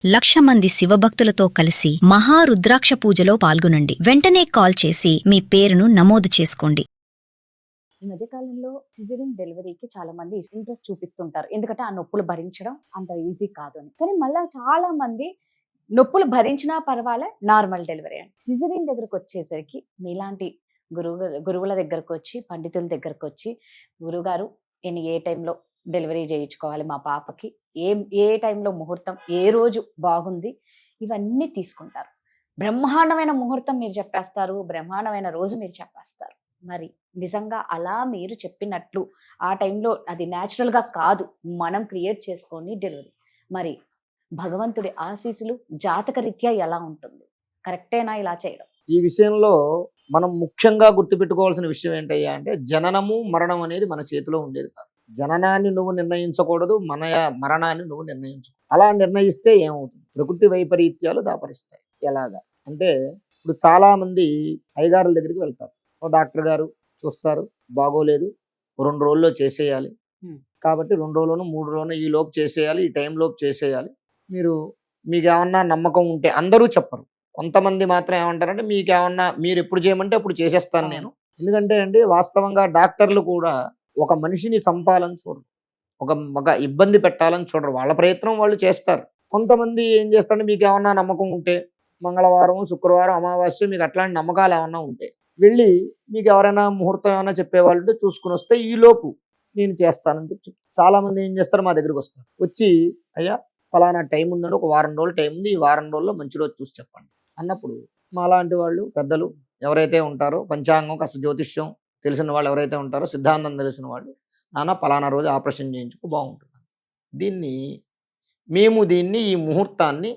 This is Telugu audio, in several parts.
1,00,000 మంది శివభక్తులతో కలిసి మహారుద్రాక్ష పూజలో పాల్గొనండి. వెంటనే కాల్ చేసి మీ పేరును నమోదు చేసుకోండి. ఈ మధ్య కాలంలో సిజేరియన్ డెలివరీకి చాలా మంది ఇంట్రెస్ట్ చూపిస్తుంటారు. ఎందుకంటే ఆ నొప్పులు భరించడం అంత ఈజీ కాదు అని. కానీ మళ్ళీ చాలా మంది నొప్పులు భరించినా పర్వాలే, నార్మల్ డెలివరీ అని. సిజేరియన్ దగ్గరకు వచ్చేసరికి మీలాంటి గురువుల దగ్గరకు వచ్చి, పండితుల దగ్గరకు వచ్చి, గురుగారు నేను ఏ టైంలో డెలివరీ చేయించుకోవాలి మా పాపకి, ఏ టైంలో ముహూర్తం, ఏ రోజు బాగుంది, ఇవన్నీ తీసుకుంటారు. బ్రహ్మాండమైన ముహూర్తం మీరు చెప్పేస్తారు, బ్రహ్మాండమైన రోజు మీరు చెప్పేస్తారు. మరి నిజంగా అలా మీరు చెప్పినట్లు ఆ టైంలో అది న్యాచురల్గా కాదు, మనం క్రియేట్ చేసుకొని డెలివరీ, మరి భగవంతుడి ఆశీస్సులు జాతక రీత్యా ఎలా ఉంటుంది? కరెక్టేనా ఇలా చేయడం? ఈ విషయంలో మనం ముఖ్యంగా గుర్తుపెట్టుకోవాల్సిన విషయం ఏంటయ్యా అంటే, జననము మరణం అనేది మన చేతిలో ఉండేది కాదు. జననాన్ని నువ్వు నిర్ణయించకూడదు, మరణాన్ని నువ్వు నిర్ణయించు. అలా నిర్ణయిస్తే ఏమవుతుంది? ప్రకృతి వైపరీత్యాలు దాపరిస్తాయి. ఎలాగా అంటే, ఇప్పుడు చాలా మంది అయ్యగారుల దగ్గరికి వెళ్తారు. ఓ డాక్టర్ గారు చూస్తారు, బాగోలేదు, 2 రోజుల్లో చేసేయాలి, కాబట్టి 2 రోజులను 3 రోజులను ఈ లోపు చేసేయాలి, ఈ టైం లోపు చేసేయాలి, మీకు ఏమన్నా నమ్మకం ఉంటే, అందరూ చెప్పరు, కొంతమంది మాత్రం ఏమంటారంటే మీరు ఎప్పుడు చేయమంటే అప్పుడు చేసేస్తాను నేను. ఎందుకంటే అండి, వాస్తవంగా డాక్టర్లు కూడా ఒక మనిషిని చంపాలని చూడరు, ఒక ఇబ్బంది పెట్టాలని చూడరు. వాళ్ళ ప్రయత్నం వాళ్ళు చేస్తారు. కొంతమంది ఏం చేస్తారంటే, మీకు ఏమన్నా నమ్మకం ఉంటే, మంగళవారం, శుక్రవారం, అమావాస్య, మీకు అట్లాంటి నమ్మకాలు ఏమన్నా ఉంటే వెళ్ళి మీకు ఎవరైనా ముహూర్తం ఏమైనా చెప్పేవాళ్ళు చూసుకుని వస్తే ఈలోపు నేను చేస్తానని చెప్పి చాలా మంది ఏం చేస్తారు, మా దగ్గరికి వస్తారు. వచ్చి అయ్యా ఫలానా టైం ఉందండి, ఒక వారం రోజులు టైం ఉంది, ఈ వారం రోజుల్లో మంచి రోజు చూసి చెప్పండి అన్నప్పుడు, మా లాంటి వాళ్ళు పెద్దలు ఎవరైతే ఉంటారో, పంచాంగం కాస్త జ్యోతిష్యం తెలిసిన వాళ్ళు ఎవరైతే ఉంటారో, సిద్ధాంతం తెలిసిన వాళ్ళు, నాన్న ఫలానా రోజు ఆపరేషన్ చేయించుకో బాగుంటుంది. దీన్ని ఈ ముహూర్తాన్ని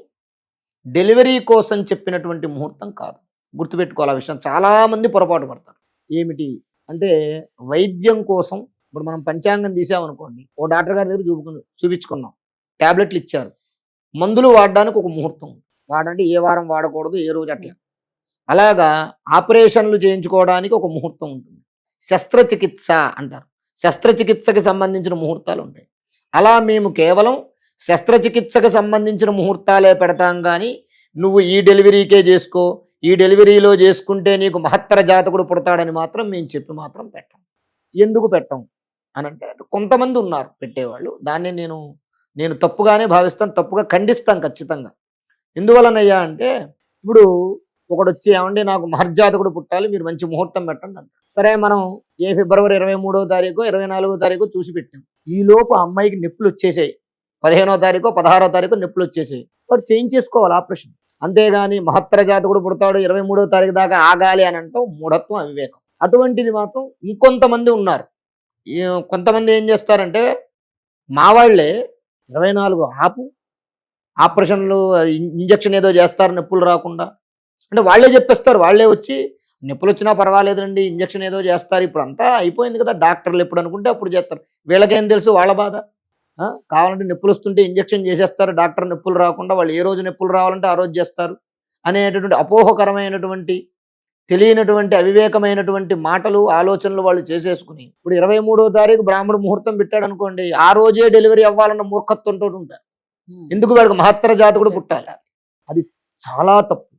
డెలివరీ కోసం చెప్పినటువంటి ముహూర్తం కాదు. గుర్తుపెట్టుకోవాలి ఆ విషయం. చాలామంది పొరపాటు పడతారు. ఏమిటి అంటే, వైద్యం కోసం ఇప్పుడు మనం పంచాంగం తీసామనుకోండి, ఓ డాక్టర్ గారి దగ్గర చూపించుకున్నాం, ట్యాబ్లెట్లు ఇచ్చారు, మందులు వాడడానికి ఒక ముహూర్తం, వాడంటే ఏ వారం వాడకూడదు, ఏ రోజు అట్లా. అలాగా ఆపరేషన్లు చేయించుకోవడానికి ఒక ముహూర్తం ఉంటుంది, శస్త్రచికిత్స అంటారు, శస్త్రచికిత్సకి సంబంధించిన ముహూర్తాలు ఉంటాయి. అలా మేము కేవలం శస్త్రచికిత్సకు సంబంధించిన ముహూర్తాలే పెడతాం, కానీ నువ్వు ఈ డెలివరీకే చేసుకో, ఈ డెలివరీలో చేసుకుంటే నీకు మహత్తర జాతకుడు పుడతాడని మాత్రం మేము చెప్పి మాత్రం పెట్టం. ఎందుకు పెట్టం అని అంటే, కొంతమంది ఉన్నారు పెట్టేవాళ్ళు, దాన్ని నేను తప్పుగానే భావిస్తాను, తప్పుగా ఖండిస్తాను ఖచ్చితంగా. ఎందువలనయ్యా అంటే, ఇప్పుడు ఒకడు వచ్చి ఏమంటే నాకు మహర్జాతకుడు పుట్టాలి, మీరు మంచి ముహూర్తం పెట్టండి అంటారు. సరే, మనం ఫిబ్రవరి 23వ తారీఖు 24వ తారీఖు చూసి పెట్టాం. ఈలోపు అమ్మాయికి నొప్పులు వచ్చేసాయి, 15వ తారీఖు 16వ తారీఖు నొప్పులు వచ్చేసాయి, వాడు చేయించేసుకోవాలి ఆపరేషన్. అంతేగాని మహత్తర జాతకుడు పుడతాడు 23వ తారీఖు దాకా ఆగాలి అని అంటాం మూఢత్వం, అవివేకం. అటువంటిది మాత్రం ఇంకొంతమంది ఉన్నారు. కొంతమంది ఏం చేస్తారంటే, మా వాళ్ళే 24 ఆపు, ఆపరేషన్లు ఇంజక్షన్ ఏదో చేస్తారు నొప్పులు రాకుండా అంటే, వాళ్ళే చెప్పేస్తారు, వాళ్ళే వచ్చి నొప్పులు వచ్చినా పర్వాలేదండి, ఇంజక్షన్ ఏదో చేస్తారు, ఇప్పుడు అంతా అయిపోయింది కదా, డాక్టర్లు ఎప్పుడు అనుకుంటే అప్పుడు చేస్తారు, వీళ్ళకేం తెలుసు వాళ్ళ బాధ. కావాలంటే నొప్పులు వస్తుంటే ఇంజక్షన్ చేసేస్తారు, డాక్టర్ నొప్పులు రాకుండా, వాళ్ళు ఏ రోజు నొప్పులు రావాలంటే ఆ రోజు చేస్తారు అనేటటువంటి అపోహకరమైనటువంటి, తెలియనటువంటి, అవివేకమైనటువంటి మాటలు, ఆలోచనలు వాళ్ళు చేసేసుకుని, ఇప్పుడు 23వ తారీఖు బ్రాహ్మణ ముహూర్తం పెట్టాడు అనుకోండి, ఆ రోజే డెలివరీ అవ్వాలన్న మూర్ఖత్వంతో ఉంటారు. ఎందుకు? వాడికి మహత్తర జాతకుడు పుట్టాలి. అది చాలా తప్పు.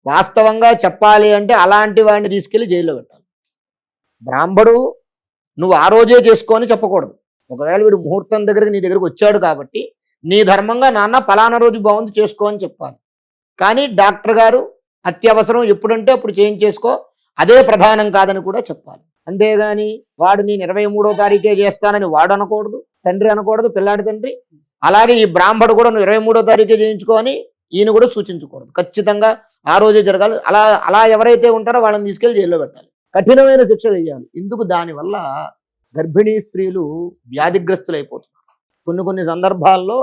వాస్తవంగా చెప్పాలి అంటే అలాంటి వాడిని తీసుకెళ్లి జైల్లో పెట్టాలి. బ్రాహ్మడు నువ్వు ఆ రోజే చేసుకొని చెప్పకూడదు. ఒకవేళ వీడు ముహూర్తం దగ్గరికి నీ దగ్గరికి వచ్చాడు కాబట్టి నీ ధర్మంగా, నాన్న పలానా రోజు బాగుంది చేసుకో అని చెప్పాలి. కానీ డాక్టర్ గారు అత్యవసరం ఎప్పుడంటే అప్పుడు చేయించేసుకో, అదే ప్రధానం కాదని కూడా చెప్పాలి. అంతేగాని వాడు నేను 23వ తారీఖే చేస్తానని వాడు అనకూడదు, తండ్రి అనకూడదు, పిల్లాడి తండ్రి. అలాగే ఈ బ్రాహ్మడు కూడా నువ్వు 23వ తారీఖే చేయించుకో అని ఈయన కూడా సూచించకూడదు. ఖచ్చితంగా ఆ రోజే జరగాలి. అలా ఎవరైతే ఉంటారో వాళ్ళని తీసుకెళ్లి జైల్లో పెట్టాలి, కఠినమైన శిక్ష వేయాలి. ఎందుకు? దానివల్ల గర్భిణీ స్త్రీలు వ్యాధిగ్రస్తులు అయిపోతున్నారు. కొన్ని సందర్భాల్లో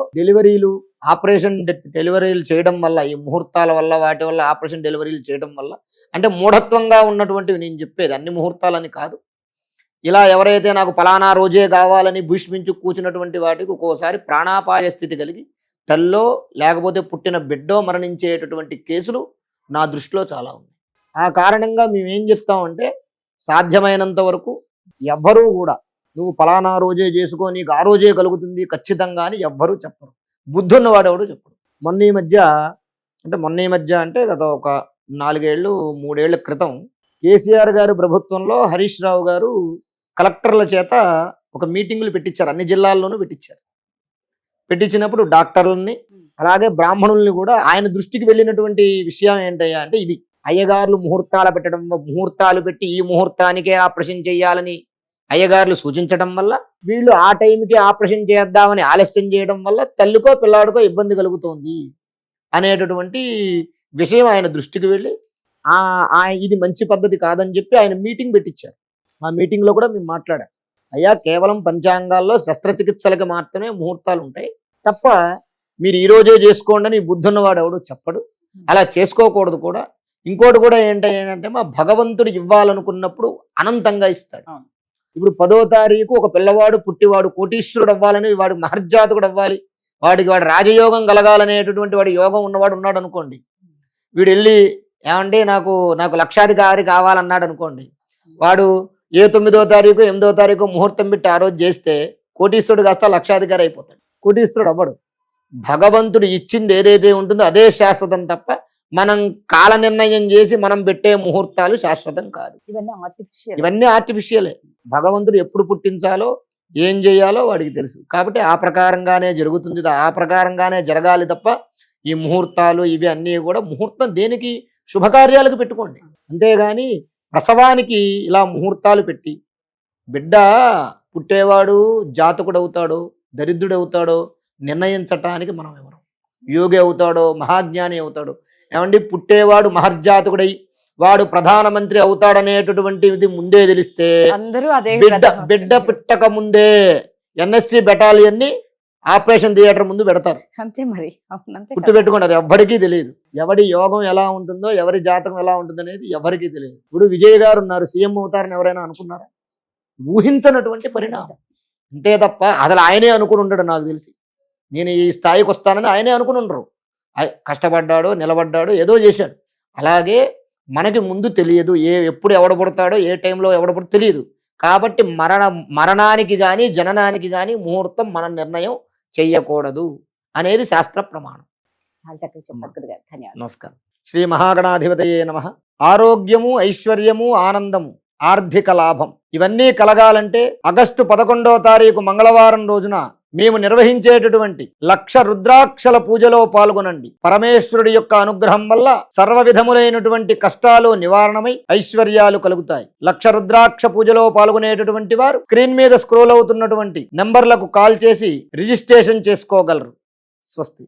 ఆపరేషన్ డెలివరీలు చేయడం వల్ల, ఈ ముహూర్తాల వల్ల, వాటి వల్ల ఆపరేషన్ డెలివరీలు చేయడం వల్ల, అంటే మూఢత్వంగా ఉన్నటువంటివి నేను చెప్పేది, అన్ని ముహూర్తాలని కాదు. ఇలా ఎవరైతే నాకు ఫలానా రోజే కావాలని భీష్మించు కూర్చున్నటువంటి వాటికి ఒక్కోసారి ప్రాణాపాయ స్థితి కలిగి తల్లో లేకపోతే పుట్టిన బిడ్డో మరణించేటటువంటి కేసులు నా దృష్టిలో చాలా ఉన్నాయి. ఆ కారణంగా మేమేం చెప్తామంటే, సాధ్యమైనంత వరకు ఎవ్వరూ కూడా నువ్వు ఫలానా రోజే చేసుకో, నీకు ఆ రోజే కలుగుతుంది ఖచ్చితంగా అని ఎవ్వరూ చెప్పరు. బుద్ధున్నవాడెవడు చెప్పడు. మొన్న ఈ మధ్య అంటే గత ఒక 3 ఏళ్ల క్రితం కేసీఆర్ గారి ప్రభుత్వంలో హరీష్ రావు గారు కలెక్టర్ల చేత ఒక మీటింగులు పెట్టించారు, అన్ని జిల్లాల్లోనూ పెట్టించారు. పెట్టించినప్పుడు డాక్టర్లని అలాగే బ్రాహ్మణుల్ని కూడా ఆయన దృష్టికి వెళ్ళినటువంటి విషయం ఏంటయ్యా అంటే ఇది, అయ్యగారులు ముహూర్తాలు పెట్టి ఈ ముహూర్తానికే ఆపరేషన్ చేయాలని అయ్యగారులు సూచించడం వల్ల వీళ్ళు ఆ టైంకి ఆపరేషన్ చేద్దామని ఆలస్యం చేయడం వల్ల తల్లికో పిల్లాడికో ఇబ్బంది కలుగుతోంది అనేటటువంటి విషయం ఆయన దృష్టికి వెళ్ళి ఇది మంచి పద్ధతి కాదని చెప్పి ఆయన మీటింగ్ పెట్టించారు. ఆ మీటింగ్లో కూడా మేము మాట్లాడాం, అయ్యా కేవలం పంచాంగాల్లో శస్త్రచికిత్సలకి మాత్రమే ముహూర్తాలు ఉంటాయి తప్ప మీరు ఈ రోజే చేసుకోండి అని బుద్ధున్నవాడు ఎవడు చెప్పడు, అలా చేసుకోకూడదు కూడా. ఇంకోటి కూడా ఏంటంటే మా భగవంతుడు ఇవ్వాలనుకున్నప్పుడు అనంతంగా ఇస్తాడు. ఇప్పుడు 10వ తారీఖు ఒక పిల్లవాడు పుట్టివాడు కోటీశ్వరుడు అవ్వాలని, వాడు మహర్జాతకుడు అవ్వాలి, వాడి రాజయోగం కలగాలనేటటువంటి వాడి యోగం ఉన్నవాడు ఉన్నాడు అనుకోండి, వీడు వెళ్ళి ఏమంటే నాకు లక్షాధికారి కావాలన్నాడు అనుకోండి, వాడు ఏ 9వ తారీఖు 8వ తారీఖు ముహూర్తం పెట్టి ఆ రోజు చేస్తే కోటీశ్వరుడు కాస్త లక్షాధికారి అయిపోతాడు, కోటీశ్వరుడు అవ్వడు. భగవంతుడు ఇచ్చింది ఏదైతే ఉంటుందో అదే శాశ్వతం తప్ప మనం కాల నిర్ణయం చేసి మనం పెట్టే ముహూర్తాలు శాశ్వతం కాదు. ఇవన్నీ ఆర్టిఫిషియలే. భగవంతుడు ఎప్పుడు పుట్టించాలో ఏం చేయాలో వాడికి తెలుసు, కాబట్టి ఆ ప్రకారంగానే జరుగుతుంది, ఆ ప్రకారంగానే జరగాలి తప్ప ఈ ముహూర్తాలు ఇవి అన్నీ కూడా ముహూర్తం దేనికి, శుభకార్యాలకు పెట్టుకోండి. అంతేగాని ప్రసవానికి ఇలా ముహూర్తాలు పెట్టి బిడ్డ పుట్టేవాడు జాతకుడు అవుతాడో దరిద్రుడు అవుతాడో నిర్ణయించటానికి మనం ఎవరు, యోగి అవుతాడో మహాజ్ఞాని అవుతాడో. ఏమండి పుట్టేవాడు మహర్జాతకుడై వాడు ప్రధానమంత్రి అవుతాడనేటటువంటిది ముందే తెలిస్తే బిడ్డ పుట్టక ముందే NSC బెటాలియన్ ని ఆపరేషన్ థియేటర్ ముందు పెడతారు. అంతే మరి, గుర్తుపెట్టుకోండి, అది ఎవ్వరికీ తెలియదు. ఎవడి యోగం ఎలా ఉంటుందో ఎవరి జాతకం ఎలా ఉంటుంది అనేది ఎవరికీ తెలియదు. ఇప్పుడు విజయ్ గారు ఉన్నారు, సీఎం అవుతారని ఎవరైనా అనుకున్నారా? ఊహించనటువంటి పరిణామం. అంతే తప్ప అసలు ఆయనే అనుకుని ఉండడు, నాకు తెలిసి నేను ఈ స్థాయికి వస్తానని ఆయనే అనుకుని ఉండరు. కష్టపడ్డాడు, నిలబడ్డాడు, ఏదో చేశాడు. అలాగే మనకి ముందు తెలియదు ఎప్పుడు ఎవడ పుడతాడో ఏ టైంలో ఎవడ పుడతాడో తెలియదు. కాబట్టి మరణానికి కానీ జననానికి కానీ ముహూర్తం మన నిర్ణయం చెయ్యకూడదు అనేది శాస్త్ర ప్రమాణం. నమస్కారం. శ్రీ మహాగణాధిపతయే నమః. ఆరోగ్యము, ఐశ్వర్యము, ఆనందము, ఆర్థిక లాభం ఇవన్నీ కలగాలంటే ఆగస్టు 11వ తారీఖు మంగళవారం రోజున మేము నిర్వహించేటటువంటి 1,00,000 రుద్రాక్షల పూజలో పాల్గొనండి. పరమేశ్వరుడి యొక్క అనుగ్రహం వల్ల సర్వ విధములైనటువంటి కష్టాలు నివారణమై ఐశ్వర్యాలు కలుగుతాయి. 1,00,000 రుద్రాక్ష పూజలో పాల్గొనేటటువంటి వారు స్క్రీన్ మీద స్క్రోల్ అవుతున్నటువంటి నంబర్లకు కాల్ చేసి రిజిస్ట్రేషన్ చేసుకోగలరు. స్వస్తి.